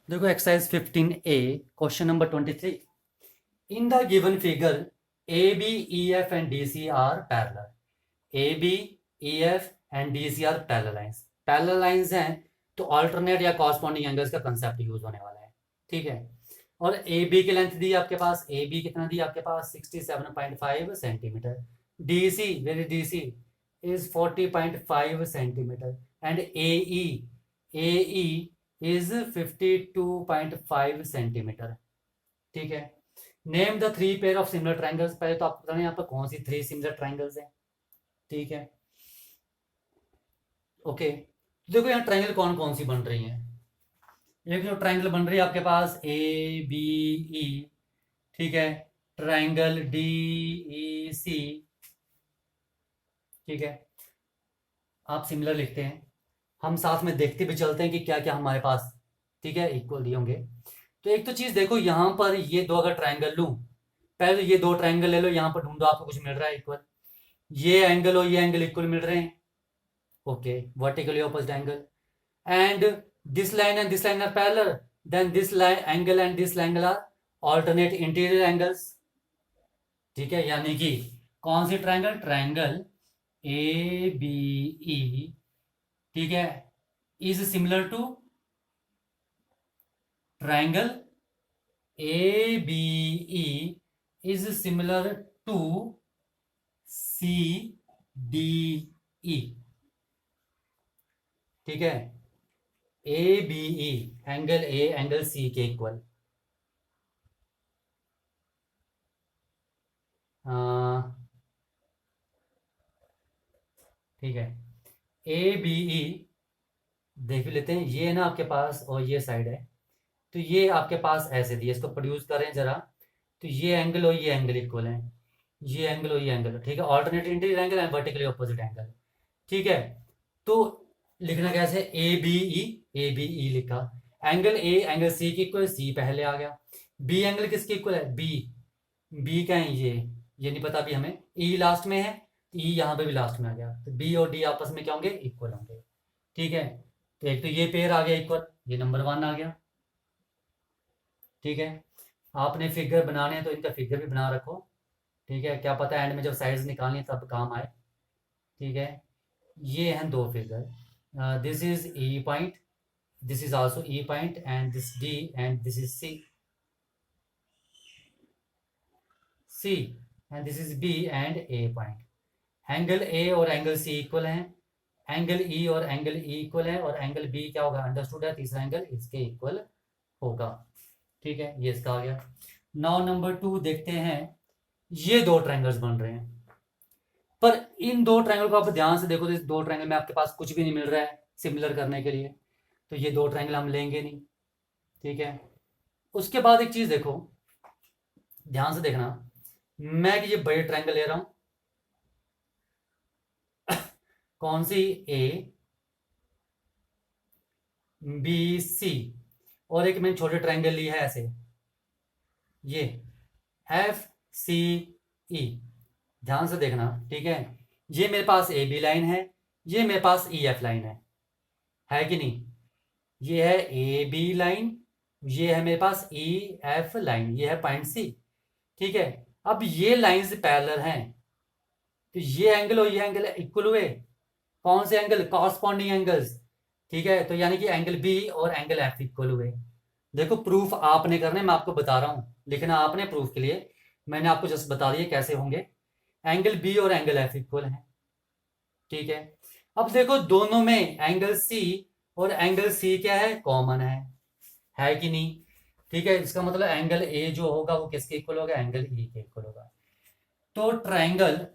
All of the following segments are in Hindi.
देखो exercise 15A question number 23। In the given figure A B E F and D C are parallel. A B E F and D C are parallel lines हैं, तो ऑल्टरनेट या कॉरस्पॉन्डिंग एंगल्स का कंसेप्ट यूज होने वाला है। ठीक है। और ए बी की लेंथ दी है आपके पास, ए बी कितना दी है आपके पास 67.5 centimetre. D C very D C is 40.5 centimetre and A E is 52.5 centimetre. ठीक है। Name the three pair of similar triangles. पहले तो आपको बताना है यहाँ पर कौन सी थ्री सिमिलर ट्राइंगल्स हैं। ठीक है। ओके, तो देखो यहाँ ट्राइंगल कौन कौन सी बन रही है। एक जो ट्राइंगल बन रही है आपके पास ए बी ई, ठीक है। ट्राइंगल डी ई सी, ठीक है। आप सिमिलर लिखते हैं, हम साथ में देखते भी चलते हैं कि क्या क्या हमारे पास, ठीक है, इक्वल दिए होंगे। तो एक तो चीज देखो, यहाँ पर ये दो अगर ट्राइंगल लूं, पहले तो ये दो ट्राइंगल ले लो, यहाँ पर ढूंढो आपको कुछ मिल रहा है इक्वल। ये एंगल और ये एंगल इक्वल मिल रहे हैं। Okay, vertically opposite angle. And this line are parallel, then this line angle and this angle are alternate interior angles. ठीक है, यानी कि कौन सी triangle, triangle A B E, ठीक है, is similar to triangle A B E is similar to C D E. ठीक है, A B E angle A angle C के इक्वल। ठीक है, ए बी ई देख लेते हैं, ये है ना आपके पास और ये साइड है, तो ये आपके पास ऐसे दिए, इसको प्रोड्यूस करें जरा। तो ये एंगल और ये एंगल इक्वल है, ये एंगल और ये एंगल, ठीक है, alternate interior angle and vertically opposite angle. ठीक है। तो लिखना कैसे, ए बी ई लिखा, एंगल ए एंगल सी की इक्वल, सी पहले आ गया। बी एंगल किसकी इक्वल है, बी, बी का है ये नहीं पता अभी हमें, ई लास्ट में है, ई यहाँ पे भी लास्ट में आ गया, तो बी और डी आपस में क्या होंगे, इक्वल होंगे। ठीक है, तो एक तो ये पेयर आ गया इक्वल, ये नंबर वन आ गया। ठीक है, आपने फिगर बनाने हैं तो इनका फिगर भी बना रखो। ठीक है, क्या पता एंड में जब साइज निकालनी है तब काम आए। ठीक है, ये हैं दो figure, this is E point, this is also E point and this D and this is C, C and this is B and A point. Angle A और एंगल सी इक्वल हैं, एंगल ई और एंगल ई इक्वल है, और एंगल बी क्या होगा, अंडरस्टूड है, तीसरा एंगल इसके इक्वल होगा। ठीक है, ये इसका आ गया। नाउ नंबर टू देखते हैं, ये दो ट्रायंगल्स बन रहे हैं, पर इन दो ट्रायंगल को आप ध्यान से देखो तो इस दो ट्रायंगल में आपके पास कुछ भी नहीं मिल रहा है सिमिलर करने के लिए, तो ये दो ट्रायंगल हम लेंगे नहीं। ठीक है, उसके बाद एक चीज देखो, ध्यान से देखना, मैं कि ये बड़े ट्रायंगल ले रहा हूं, कौन सी, ए बी सी, और एक मैंने छोटे ट्रायंगल ली है ऐसे, ये एफ सी ई। ध्यान से देखना, ठीक है, ये मेरे पास ए बी लाइन है, ये मेरे पास ई एफ लाइन है कि नहीं, ये है ए बी लाइन, ये है मेरे पास ई एफ लाइन, ये है पॉइंट सी। ठीक है, अब ये लाइंस पैरेलल हैं, तो ये एंगल और ये एंगल इक्वल हुए, कौन से एंगल, कॉरस्पॉन्डिंग एंगल्स। ठीक है, तो यानी कि एंगल बी और एंगल एफ इक्वल हुए। देखो प्रूफ आपने करना है, मैं आपको बता रहा हूं, लिखना आपने प्रूफ के लिए, मैंने आपको जस्ट बता दिया कैसे होंगे। एंगल बी और एंगल एफ इक्वल है। ठीक है, अब देखो दोनों में एंगल सी और एंगल सी क्या है, कॉमन है कि नहीं। ठीक है, इसका मतलब एंगल ए जो होगा वो किसके इक्वल होगा, एंगल ई के इक्वल होगा। तो ट्राइंगल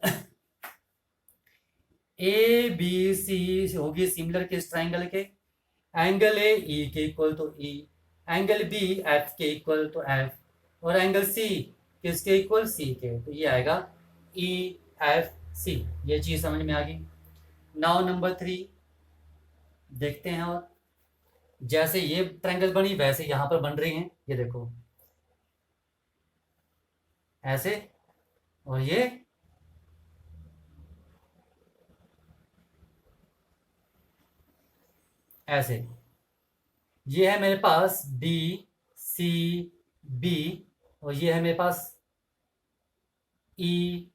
ए बी सी होगी सिमिलर किस ट्राइंगल के, एंगल ए ई के इक्वल तो ई, एंगल बी एफ के इक्वल तो एफ, और एंगल सी किसके इक्वल, सी के, तो ये आएगा ई एफ सी। ये चीज समझ में आ गई। नाउ नंबर थ्री देखते हैं, और जैसे ये ट्रायंगल बनी वैसे यहां पर बन रही हैं, ये देखो ऐसे, और ये ऐसे, ये है मेरे पास डी सी बी, और ये है मेरे पास E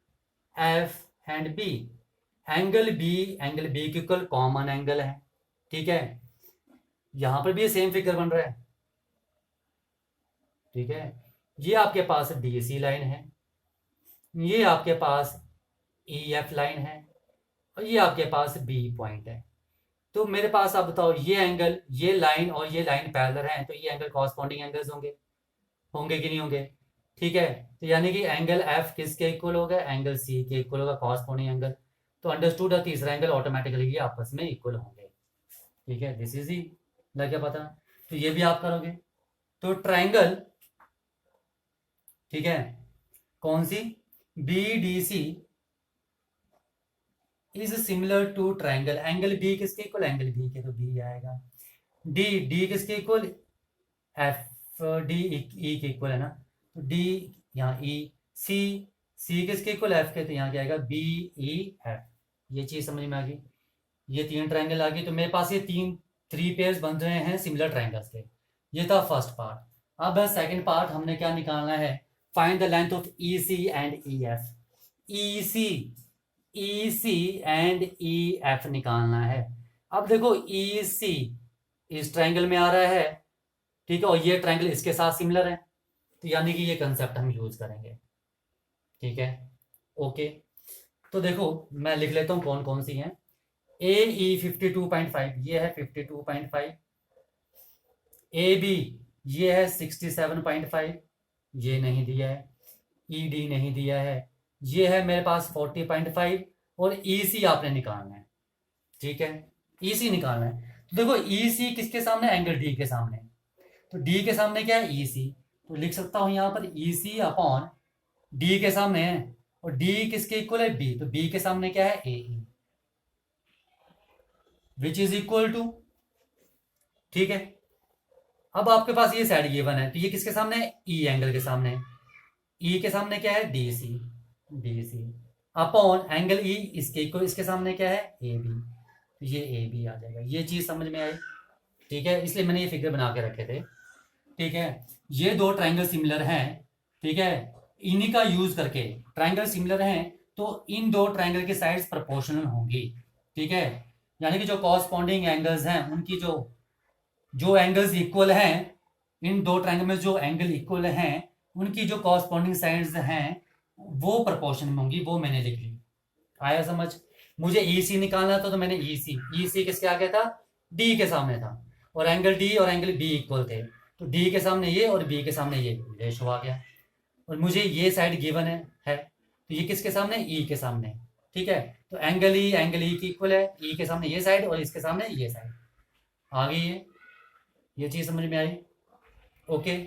F and B. Angle B के इक्वल कॉमन एंगल है, ठीक है। यहां पर भी ये सेम फिगर बन रहा है, ठीक है। ये आपके पास डी सी लाइन है, ये आपके पास ई एफ लाइन है, और ये आपके पास बी पॉइंट है। तो मेरे पास आप बताओ, ये एंगल, ये लाइन पैरेलल हैं, तो ये एंगल कॉरस्पॉन्डिंग एंगल्स होंगे, होंगे कि नहीं होंगे? ठीक है। तो यानी कि एंगल एफ किसके इक्वल होगा? एंगल सी के इक्वल होगा, कॉरस्पॉन्डिंग एंगल। तो अंडरस्टूड, और तीसरा एंगल ऑटोमेटिकली ये आपस में इक्वल होंगे, ठीक है। दिस इज ही, लग गया पता? तो ये भी आप करोगे। तो ट्राइंगल, ठीक है, कौन सी? B D C is similar to triangle, angle B किसके इक्वल? एंगल बी के, तो बी आएगा। डी किसके इक्वल? एफ डी ई के इक्वल है ना, तो डी यहाँ ई। सी किसके इक्वल? एफ के, तो यहाँ क्या आएगा? B E F. ये चीज समझ में आ गई? ये तीन ट्राइंगल आ गई। तो मेरे पास ये थ्री पेयर्स बन रहे हैं सिमिलर ट्राइंगल्स के। ये था फर्स्ट पार्ट। अब है सेकंड पार्ट, हमने क्या निकालना है? Find the length of E C and E F. E C and E F निकालना है। अब देखो, ई सी इस ट्राइंगल में आ रहा है, ठीक है, और ये ट्राइंगल इसके साथ सिमिलर है, तो यानी कि ये कंसेप्ट हम यूज करेंगे, ठीक है। ओके, तो देखो मैं लिख लेता हूं कौन कौन सी हैं। ए ई 52.5, ये है 52.5। ए बी ये है 67.5, ये नहीं दिया है। ई डी नहीं दिया है, ये है मेरे पास 40.5। और ई सी आपने निकालना है, ठीक है। ई सी निकालना है। तो देखो, ई सी किसके सामने? एंगल डी के सामने। तो डी के सामने क्या है? ई सी। तो लिख सकता हूं यहां पर ई सी अपॉन डी के सामने है, और डी किसके इक्वल है? बी। तो बी के सामने क्या है? ए ई, विच इज इक्वल टू, ठीक है। अब आपके पास ये साइड गिवन है, तो ये किसके सामने है? ई एंगल के सामने। ई के सामने क्या है? D C. D C upon angle E इसके इक्वल, इसके सामने क्या है? A B. तो ये ए बी आ जाएगा। ये चीज समझ में आई, ठीक है। इसलिए मैंने ये फिगर बना के रखे थे, ठीक है। ये दो ट्राइंगल सिमिलर हैं, ठीक है। इन्हीं का यूज करके, ट्राइंगल सिमिलर हैं तो इन दो ट्राइंगल की साइड्स प्रोपोर्शनल होंगी, ठीक है। यानी कि जो कॉरस्पॉन्डिंग एंगल्स हैं, उनकी जो जो एंगल्स इक्वल हैं, इन दो ट्राइंगल में जो एंगल इक्वल हैं, उनकी जो कॉरस्पॉन्डिंग साइड्स हैं वो प्रोपोर्शन में होंगी। वो मैंने लिख ली। आया समझ? मुझे ई सी निकालना था, तो मैंने ई सी किसके आगे था? डी के सामने था। और एंगल डी और एंगल बी इक्वल थे, तो डी के सामने ये और बी के सामने ये रेशो आ गया। और मुझे ये साइड गिवन है, तो ये किसके सामने? ई के सामने, ठीक है। तो एंगल ई की इक्वल है, ई के सामने ये साइड और इसके सामने ये साइड। आ गई ये चीज समझ में आई? ओके,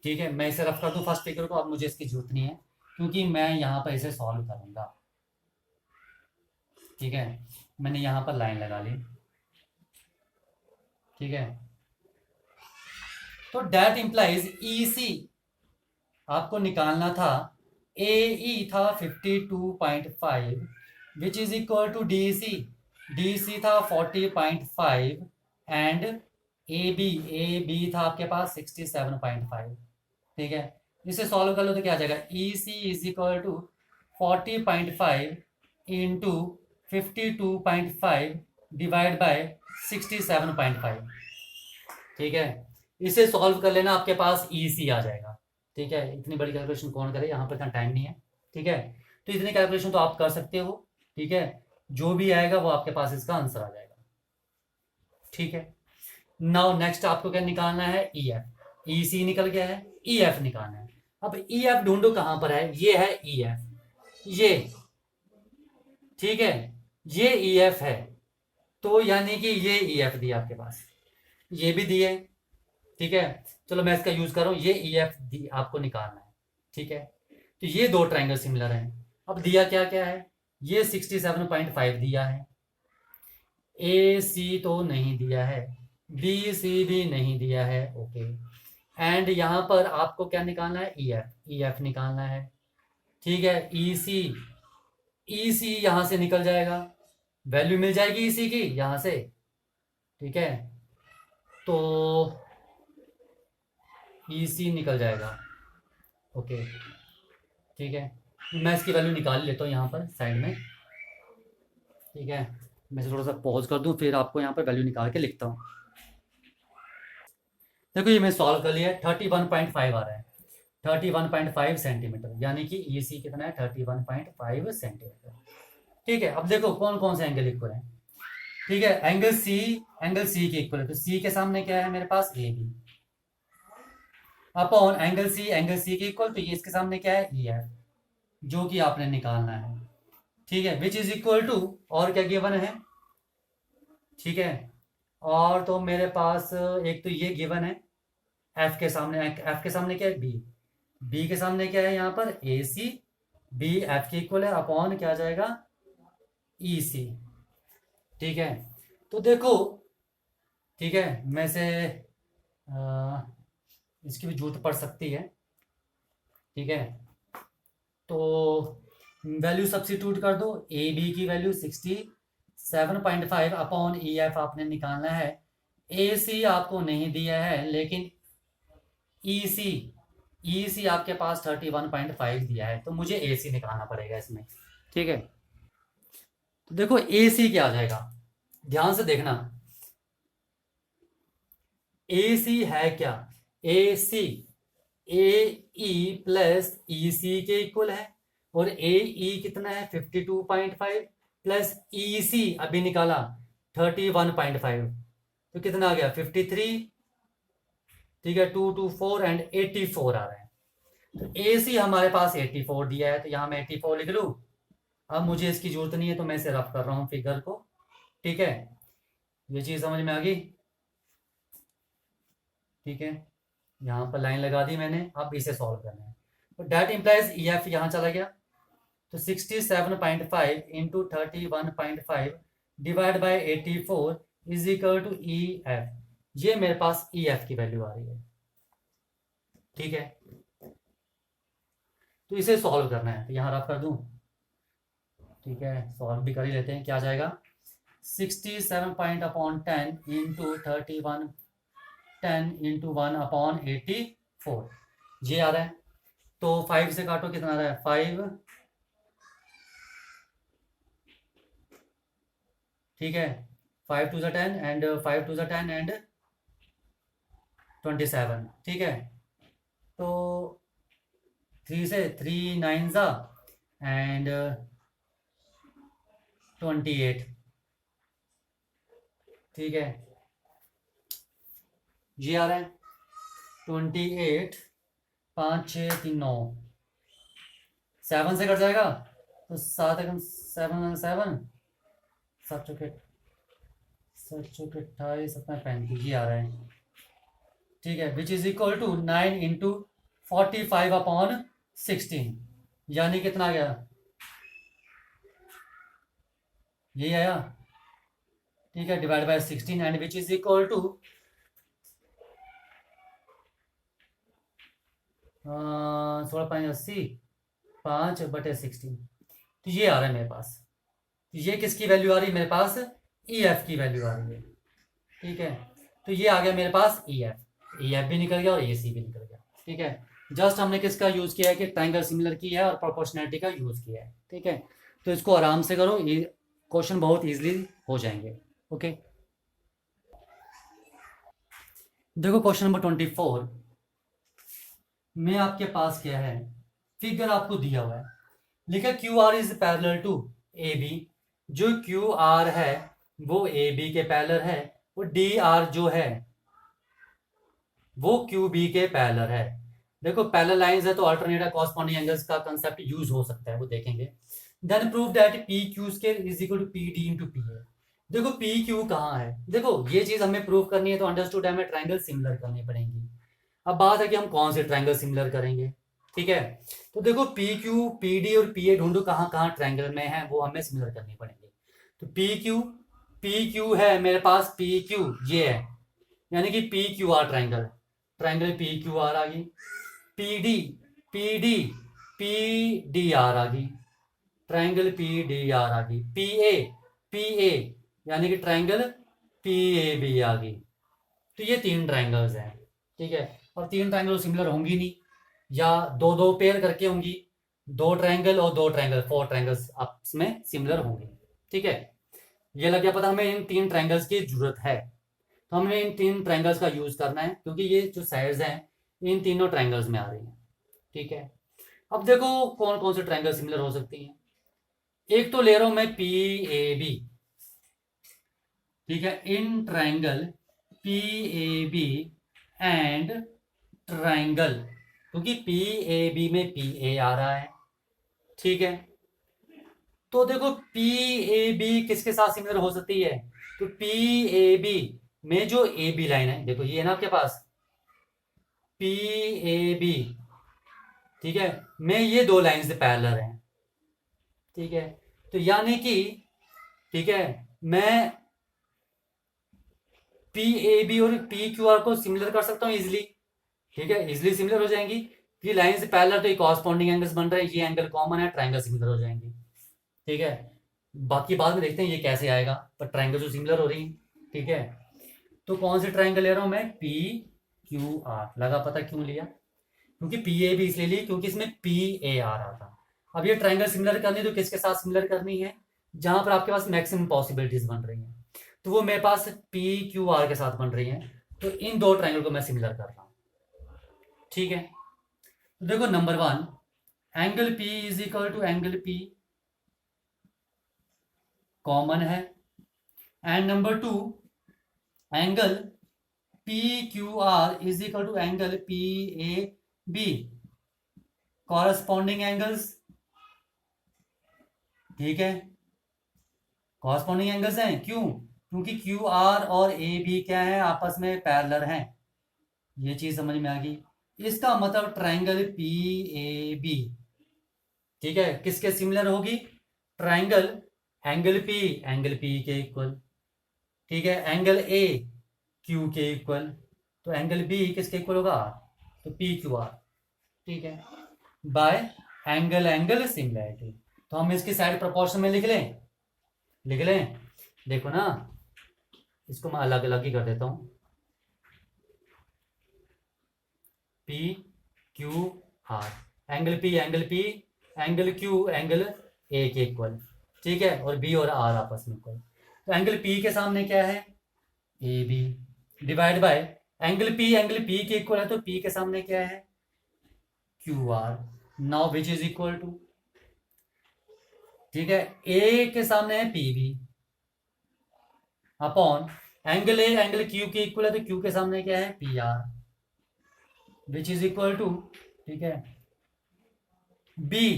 ठीक है। मैं इसे रफ कर दूं फर्स्ट फिगर को। अब मुझे इसकी जरूरत नहीं है, क्योंकि मैं यहाँ पर इसे सॉल्व करूंगा, ठीक है। मैंने यहाँ पर लाइन लगा ली, ठीक है। तो डेट इंप्लाइज ई सी आपको निकालना था। ए ई था 52.5, which is equal to D C था 40.5, एंड ए बी था आपके पास 67.5, ठीक है। इसे सॉल्व कर लो तो क्या आ जाएगा? E C is equal to 40.5 into 52.5 divide by 67.5, ठीक है। इसे सॉल्व कर लेना, आपके पास ई सी आ जाएगा, ठीक है। इतनी बड़ी कैलकुलेशन कौन करे, यहाँ पर इतना टाइम नहीं है, ठीक है। तो इतनी कैलकुलेशन तो आप कर सकते हो, ठीक है। जो भी आएगा वो आपके पास इसका आंसर आ जाएगा, ठीक है। नाउ नेक्स्ट आपको क्या निकालना है? ई एफ। ई सी निकल गया है, ई एफ निकालना है। अब ई एफ ढूंढो कहां पर है। ये है ई एफ, ये, ठीक है। ये ई एफ है, तो यानी कि ये ई एफ दिया आपके पास, ये भी दिए, ठीक है। चलो मैं इसका यूज कर रहा हूं। ये ई एफ आपको निकालना है, ठीक है। तो ये दो ट्राइंगल सिमिलर हैं। अब दिया क्या क्या है? ये 67.5 दिया है, ए सी तो नहीं दिया है, बी सी भी नहीं दिया है, ओके। एंड यहां पर आपको क्या निकालना है? ई एफ निकालना है, ठीक है। ई सी यहां से निकल जाएगा, वैल्यू मिल जाएगी ई सी की यहां से, ठीक है। तो EC निकल जाएगा। ओके ठीक है, मैं इसकी वैल्यू निकाल लेता हूँ यहाँ पर साइड में। ठीक है, मैं इसे थोड़ा सा पॉज कर दूँ, फिर आपको यहाँ पर वैल्यू निकाल के लिखता हूँ। देखो ये मैं सॉल्व कर लिया है, 31.5 आ रहा है, 31.5 सेंटीमीटर, यानी कि EC कितना है, 31.5 सेंटीमीटर। ठीक है, अब देखो कौन कौन से एंगल इक्वल है। ठीक है, एंगल सी के इक्वल है, तो सी के सामने क्या है मेरे पास, AB अपॉन एंगल सी के इक्वल, तो ये इसके सामने क्या है, EF, जो कि आपने निकालना है। ठीक है, विच इज इक्वल टू, और क्या गिवन है। ठीक है, और तो मेरे पास एक तो ये गिवन है, एफ के सामने क्या है, बी के सामने क्या है यहाँ पर, AC, बी एफ के इक्वल है, अपॉन क्या आ जाएगा, EC। ठीक है, तो देखो, ठीक है, मैं से इसकी भी जरूरत पड़ सकती है। ठीक है, तो वैल्यू सब्स्टिट्यूट कर दो, AB की वैल्यू 67.5 अपॉन EF आपने निकालना है। AC आपको नहीं दिया है, लेकिन EC आपके पास 31.5 दिया है, तो मुझे AC निकालना पड़ेगा इसमें। ठीक है, तो देखो AC क्या आ जाएगा, ध्यान से देखना। AC है क्या, AC AE प्लस EC के इक्वल है, और AE कितना है, 52.5 प्लस EC अभी निकाला 31.5, तो कितना आ गया, 53। ठीक है, 224 एंड 84 आ रहा है, तो AC हमारे पास 84 दिया है, तो यहाँ मैं 84 लिख लूँ। अब मुझे इसकी जरूरत नहीं है, तो मैं इसे रफ कर रहा हूँ फिगर को। ठीक है, ये चीज़ समझ में आ गई। ठीक है, यहाँ पर लाइन लगा दी मैंने, अब इसे सॉल्व करना है, तो डेट इम्प्लाइज EF यहाँ चला गया, तो 67.5 into 31.5 divide by 84 is equal to EF। ये मेरे पास EF की वैल्यू आ रही है। ठीक है, तो इसे सॉल्व करना है, तो यहाँ रफ कर दूं। ठीक है, सॉल्व भी कर ही लेते हैं, क्या आ जाएगा, 67.10 इंटू 31 10 इंटू 1 अपॉन 84 ये आ रहा है। तो 5 से काटो, कितना आ रहा है, 5। ठीक है, 5 टू ज़ा 10 एंड 5 टू ज़ा 10 एंड 27। ठीक है, तो 3 से 3 9 ज़ा एंड 28। ठीक है, ये आ रहा है 28, 5 6 3 9, 7 से कट जाएगा, तो 7 एकम 7 7 7 चौके 28 अपना 35 ये आ रहा है। ठीक है, which is equal to 9 into 45 upon 16, यानी कितना आ गया, यही आया। ठीक है, divide by 16 and which is equal to 16 5/16, तो ये आ रहा है मेरे पास। तो ये किसकी वैल्यू आ रही है मेरे पास, EF की वैल्यू आ रही है। ठीक है, तो ये आ गया मेरे पास EF भी निकल गया और AC भी निकल गया। ठीक है, जस्ट हमने किसका यूज किया है कि ट्रायंगल सिमिलर की है और प्रोपोर्शनैलिटी का यूज किया है। ठीक है, तो इसको आराम से करो, ये क्वेश्चन बहुत इजीली हो जाएंगे। ओके, देखो क्वेश्चन नंबर 24 में आपके पास क्या है, फिगर आपको दिया हुआ है, लिखा QR is parallel to AB। जो QR है वो AB के पैरेलल है, और DR जो है वो QB के पैरेलल है। देखो पैरेलल लाइंस है तो अल्टरनेट कॉरस्पॉन्डिंग एंगल्स का कंसेप्ट यूज हो सकता है, वो देखेंगे। Then prove that PQ square is equal to PD into PA। देखो PQ कहाँ है, देखो ये चीज हमें प्रूव करनी है, तो अंडरस्टूड हमें ट्रायंगल सिमिलर करनी पड़ेंगी। अब बात है कि हम कौन से ट्रायंगल सिमिलर करेंगे। ठीक है, तो देखो PQ PD और PA ढूंढो कहाँ कहाँ ट्रायंगल में है, वो हमें सिमिलर करनी पड़ेंगे। तो PQ है मेरे पास, PQ ये है, यानी कि PQR ट्रायंगल, ट्रायंगल PQR आ गई। PDR आ गई, ट्रायंगल PDR आ गई। PA यानी कि ट्रायंगल PAB आ गई। तो ये 3 ट्राइंगल्स हैं, ठीक है। और 3 ट्राइंगल सिमिलर होंगी नहीं, या दो दो पेयर करके होंगी, 2 ट्राइंगल और 2 ट्राइंगल, 4 ट्राइंगल्स आपस में सिमिलर होंगे, ठीक है। ये लग गया पता, हमें इन 3 ट्राइंगल्स की जरूरत है, तो हमने इन 3 ट्राइंगल्स का यूज करना है, क्योंकि ये जो साइड्स हैं इन तीनों ट्राइंगल्स में आ रही हैं, ठीक है। अब देखो कौन कौन से ट्राइंगल सिमिलर हो सकती हैं। एक तो ले रहा हूं मैं पी ए बी, ठीक है, in triangle P A B and triangle, क्योंकि पी ए बी में पी ए आ रहा है, ठीक है। तो देखो पी ए बी किसके साथ सिमिलर हो सकती है, तो पी ए बी में जो ए बी लाइन है, देखो ये है ना आपके पास पी ए बी, ठीक है, में ये 2 लाइन से पैरेलल है, ठीक है। तो यानी कि, ठीक है, मैं पी ए बी और पी क्यू आर को सिमिलर कर सकता हूँ इजिली, ठीक है, इजिली सिमिलर हो जाएंगी। ये लाइन से पैरेलल तो ये कॉरस्पॉन्डिंग एंगल्स बन रहे हैं, ये एंगल कॉमन है, ट्राइंगल सिमिलर हो जाएंगी, ठीक है। बाकी बाद में देखते हैं ये कैसे आएगा, पर ट्राइंगल जो सिमिलर हो रही है, ठीक है। तो कौन से ट्राइंगल ले रहा हूं मैं, पी क्यू आर, लगा पता क्यों लिया, क्योंकि पी ए भी इसलिए ली क्योंकि इसमें पी ए आ रहा था। अब ये ट्राइंगल सिमिलर करनी तो किसके साथ सिमिलर करनी है, जहां पर आपके पास मैक्सिमम पॉसिबिलिटीज बन रही हैं, तो वो मेरे पास पी क्यू आर के साथ बन रही हैं, तो इन 2 ट्राइंगल को मैं सिमिलर कर रहा हूं, ठीक है। तो देखो number 1, angle P is equal to angle P, common है। And number 2, angle P Q R is equal to angle P A B, corresponding angles, ठीक है, कॉरस्पॉन्डिंग एंगल्स हैं, क्यों, क्योंकि क्यू आर और ए बी क्या है, आपस में पैरेलल हैं, ये चीज समझ में आ गई। इसका मतलब ट्राइंगल पी ए बी, ठीक है, किसके सिमिलर होगी, ट्राइंगल एंगल पी के इक्वल, ठीक है, एंगल ए क्यू के इक्वल, तो एंगल बी किसके इक्वल होगा, तो पी क्यू आर, ठीक है, बाय एंगल एंगल सिमिलरिटी। तो हम इसकी साइड प्रोपोर्शन में लिख लें, देखो ना, इसको मैं अलग अलग ही कर देता हूं, P Q are, angle P angle Q angle A के इक्वल, ठीक है, और बी और आर आपस में इक्वल। तो एंगल पी के सामने क्या है, A B, divide by angle P के इक्वल है, तो पी के सामने क्या है, Q R, now which is equal to, ठीक है, ए के सामने है P B upon angle A angle Q के इक्वल है, तो क्यू के सामने क्या है, P R, which is equal to, ठीक है, बी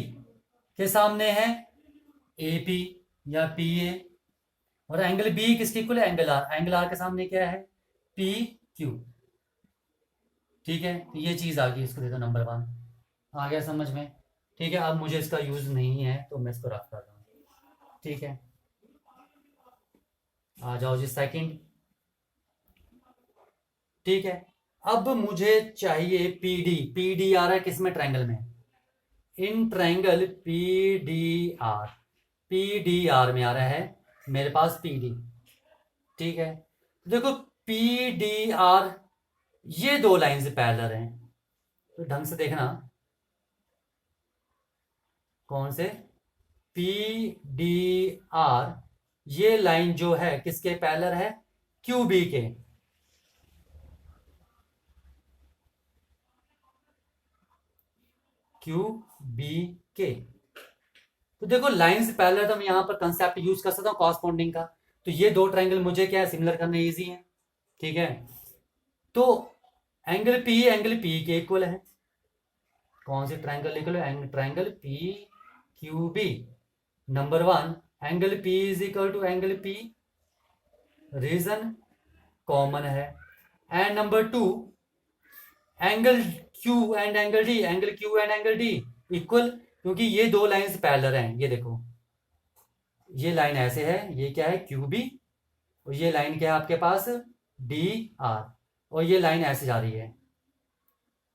के सामने है ए पी या पी ए, और एंगल बी किसके इक्वल है, एंगल आर के सामने क्या है, पी क्यू, ठीक है। तो ये चीज आ गई, इसको दे दो नंबर 1, आ गया समझ में, ठीक है। अब मुझे इसका यूज नहीं है तो मैं इसको रख कर रहा हूँ, ठीक है। आ जाओ जी सेकंड, ठीक है। अब मुझे चाहिए पी डी आ रहा है किसमें, ट्राइंगल में, इन ट्राइंगल पी डी आर में आ रहा है मेरे पास पी डी, ठीक है। तो देखो पी डी आर ये 2 लाइन से पैरेलल हैं, तो ढंग से देखना कौन से, पी डी आर ये लाइन जो है किसके पैरेलल है, क्यू बी के, क्यू बी के। तो देखो लाइन से पैरेलल, तो मैं यहां पर कंसेप्ट यूज कर सकता हूं कॉरस्पॉन्डिंग का, तो ये 2 ट्राइंगल मुझे क्या है, सिमिलर करने इजी है, ठीक है। तो एंगल पी के इक्वल है, कौन से ट्राइंगल इक्वल है, triangle P Q B, number 1 angle P is equal to angle P, reason common है, and number 2 angle Q and angle D equal, क्योंकि ये 2 लाइंस पैरेलल हैं, ये देखो ये लाइन ऐसे है, ये क्या है, क्यू बी, और ये लाइन क्या है आपके पास, डी आर, और ये लाइन ऐसे जा रही है,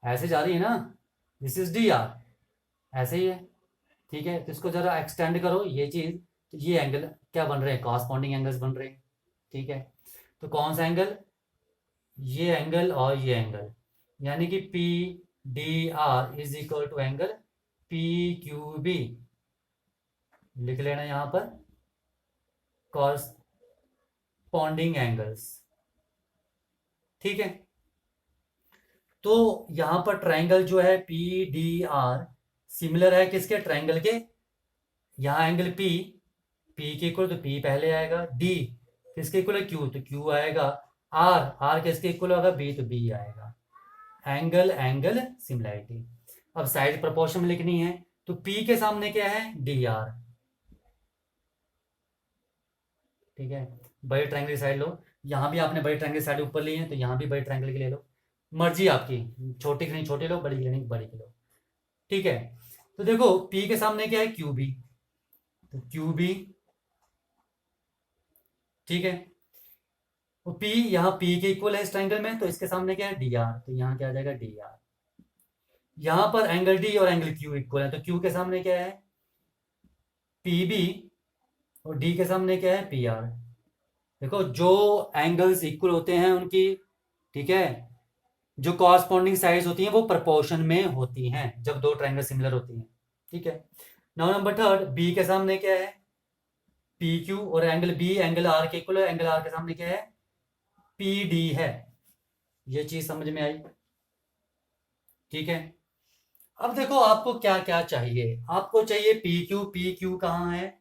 ऐसे जा रही है ना, दिस इज डी आर, ऐसे ही है, ठीक है। तो इसको जरा एक्सटेंड करो ये चीज, तो ये एंगल क्या बन रहे हैं, कॉरस्पॉन्डिंग एंगल्स बन रहे हैं, ठीक है। तो कौन सा एंगल, ये एंगल और ये एंगल, यानी कि P D R is equal to angle P Q B, लिख लेना यहां पर कॉरस्पॉन्डिंग एंगल्स। ठीक है, तो यहां पर ट्राइंगल जो है पी डी आर सिमिलर है किसके, ट्राइंगल के। यहां एंगल पी, पी के इक्वल तो पी पहले आएगा, डी किसके इक्वल है, क्यू तो क्यू आएगा, आर आर किसके इक्वल होगा, बी तो बी आएगा। Angle angle similarity. अब साइड प्रोपोर्शन में लिखनी है, तो पी के सामने क्या है, डी आर। ठीक है, बड़े ट्रायंगल की साइड लो, यहां भी आपने बड़े ट्रायंगल की साइड ऊपर ली है तो यहां भी बड़े ट्रायंगल की ले लो, मर्जी आपकी, छोटी की नहीं छोटी लो, बड़ी की नहीं बड़ी की लो। ठीक है, तो देखो पी के सामने क्या है, क्यू बी, तो क्यू बी। ठीक है, तो पी यहाँ पी के इक्वल है इस ट्रायंगल में, तो इसके सामने क्या है, डी आर, तो यहाँ क्या आ जाएगा, डी आर। यहां पर एंगल डी और एंगल क्यू इक्वल है, तो क्यू के सामने क्या है, पी बी, और डी के सामने क्या है, पी आर। देखो जो एंगल्स इक्वल होते हैं उनकी, ठीक है, जो कॉरस्पॉन्डिंग साइड्स होती हैं वो प्रोपोर्शन में होती हैं जब दो ट्रायंगल सिमिलर होती हैं। ठीक है, नाउ नंबर थर्ड, बी के सामने क्या है, पी क्यू, और एंगल बी एंगल आर के इक्वल है, एंगल आर के सामने क्या है, पी डी है। ये चीज समझ में आई। ठीक है, अब देखो आपको क्या क्या चाहिए, आपको चाहिए पी क्यू कहाँ है,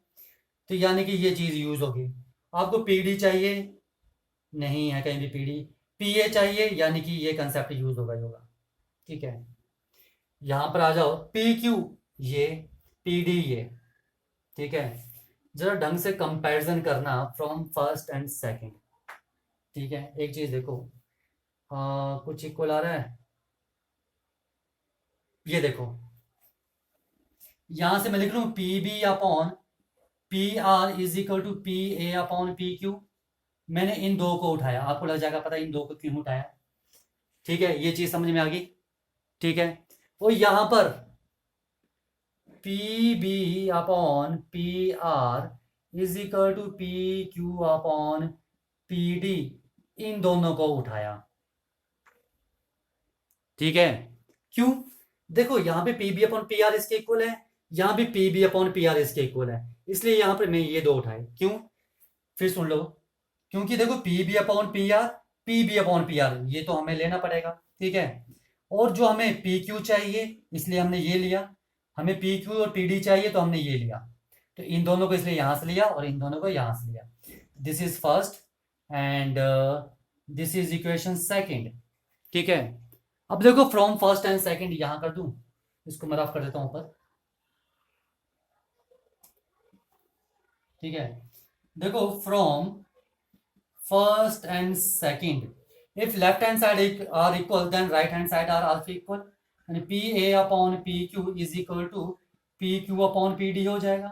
तो यानी कि ये चीज यूज होगी। आपको पी डी चाहिए, नहीं है कहीं भी पी डी, पी ए चाहिए, यानी कि ये कंसेप्ट यूज होगा ही होगा। ठीक है, यहां पर आ जाओ, पी क्यू ये, पी डी ये। ठीक है, जरा ढंग से कंपैरिजन करना फ्रॉम फर्स्ट एंड सेकंड। ठीक है, एक चीज देखो, कुछ इक्वल आ रहा है, ये देखो, यहां से मैं लिख लूं P B upon P R is equal to P A upon P Q. मैंने इन दो को उठाया, आपको लग जाएगा पता इन दो को क्यों उठाया। ठीक है, ये चीज समझ में आ गई। ठीक है, और यहां पर P B upon P R is equal to P Q upon P D, इन दोनों को उठाया। ठीक है, क्यों, देखो यहां पे P B upon P R इसके इक्वल है, यहां भी P B upon P R इसके इक्वल है, इसलिए यहां पर मैं ये दो उठाए। क्यों, फिर सुन लो, क्योंकि देखो P B upon P R, P B upon P R ये तो हमें लेना पड़ेगा। ठीक है, और जो हमें पी क्यू चाहिए इसलिए हमने ये लिया, हमें पी क्यू और पी डी चाहिए तो हमने ये लिया, तो इन दोनों को इसलिए यहां से लिया और इन दोनों को यहां से लिया। This is first and this is equation second. ठीक है, अब देखो फ्रॉम फर्स्ट एंड सेकंड यहां कर दूं, इसको मैं रफ कर देता हूं ऊपर। ठीक है, देखो from first and second, if left hand side are equal then right hand side are also equal, and pa upon pq is equal to pq upon pd हो जाएगा।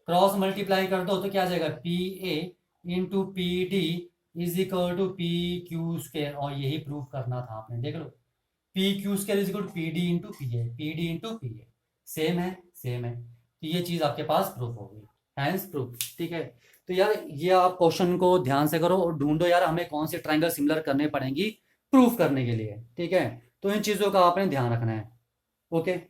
क्रॉस मल्टीप्लाई कर दो तो क्या आ जाएगा, pa into P D is equal to P Q square, और यही प्रूव करना था आपने, देख लो, P Q square is equal to P D into P A, P D into P A, same है सेम है, तो ये चीज आपके पास प्रूफ होगी, हैंस प्रूफ। ठीक है, तो यार ये आप क्वेश्चन को ध्यान से करो और ढूंढो यार हमें कौन सी ट्रायंगल सिमिलर करने पड़ेंगी प्रूफ करने के लिए। ठीक है, तो इन चीजों का आपने ध्यान रखना है। ओके।